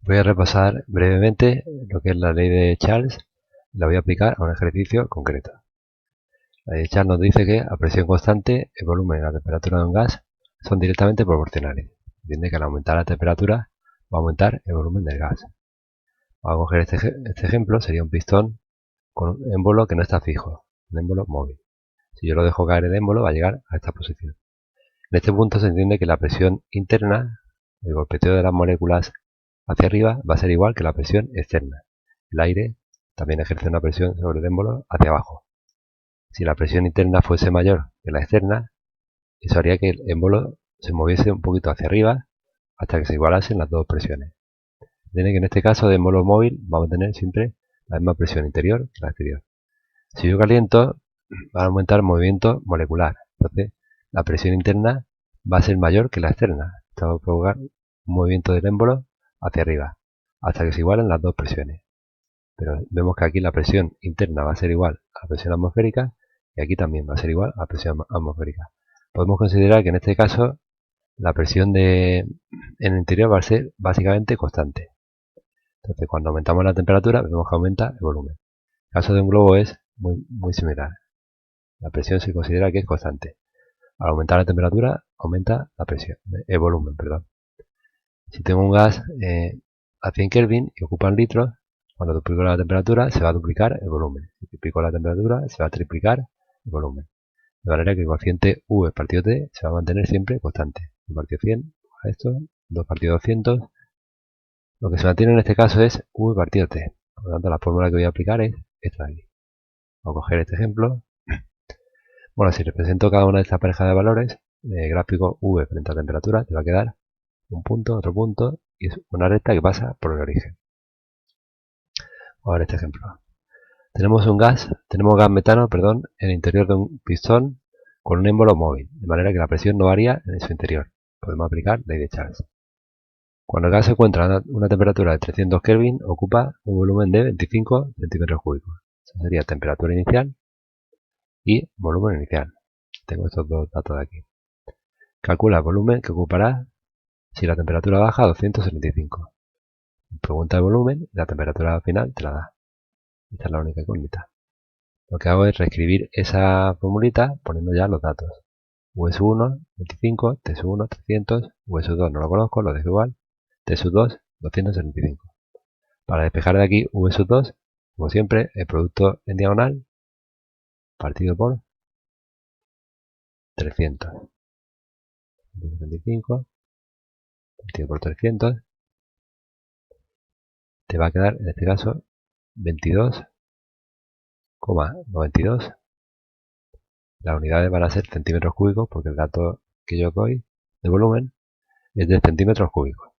Voy a repasar brevemente lo que es la ley de Charles. La voy a aplicar a un ejercicio concreto. La ley de Charles nos dice que a presión constante el volumen y la temperatura de un gas son directamente proporcionales. Entiende que al aumentar la temperatura va a aumentar el volumen del gas. Vamos a coger este ejemplo, sería un pistón con un émbolo que no está fijo, un émbolo móvil. Si yo lo dejo caer el émbolo va a llegar a esta posición. En este punto se entiende que la presión interna, el golpeteo de las moléculas hacia arriba, va a ser igual que la presión externa. El aire también ejerce una presión sobre el émbolo hacia abajo. Si la presión interna fuese mayor que la externa, eso haría que el émbolo se moviese un poquito hacia arriba hasta que se igualasen las dos presiones. Tiene que en este caso de émbolo móvil vamos a tener siempre la misma presión interior que la exterior. Si yo caliento, va a aumentar el movimiento molecular. Entonces, la presión interna va a ser mayor que la externa. Esto va a provocar un movimiento del émbolo hacia arriba, hasta que se igualen las dos presiones. Pero vemos que aquí la presión interna va a ser igual a la presión atmosférica y aquí también va a ser igual a la presión atmosférica. Podemos considerar que en este caso la presión en el interior va a ser básicamente constante. Entonces, cuando aumentamos la temperatura, vemos que aumenta el volumen. El caso de un globo es muy similar. La presión se considera que es constante. Al aumentar la temperatura, aumenta la presión, el volumen, perdón. Si tengo un gas a 100 Kelvin y ocupan litros, cuando duplico la temperatura se va a duplicar el volumen. Si duplico la temperatura se va a triplicar el volumen. De manera que el cociente V partido T se va a mantener siempre constante. 1 partido 100 a esto, 2 partido 200. Lo que se mantiene en este caso es V partido T. Por lo tanto, la fórmula que voy a aplicar es esta de aquí. Voy a coger este ejemplo. Bueno, si represento cada una de estas parejas de valores, el gráfico V frente a temperatura te va a quedar un punto, otro punto, y es una recta que pasa por el origen. Vamos a ver este ejemplo. Tenemos gas metano, en el interior de un pistón con un émbolo móvil, de manera que la presión no varía en su interior. Podemos aplicar ley de Charles. Cuando el gas se encuentra a una temperatura de 300 Kelvin, ocupa un volumen de 25 centímetros cúbicos. Eso sería temperatura inicial y volumen inicial. Tengo estos dos datos de aquí. Calcula el volumen que ocupará si la temperatura baja a 275. Pregunta el volumen y la temperatura final te la da. Esta es la única incógnita. Lo que hago es reescribir esa formulita poniendo ya los datos. V1, 25, T1, 300, V2 no lo conozco, lo dejo igual, T2, 275. Para despejar de aquí V2, como siempre, el producto en diagonal partido por 300. 225 partido por 300 te va a quedar, en este caso, 22,92. Las unidades van a ser centímetros cúbicos porque el dato que yo doy de volumen es de centímetros cúbicos.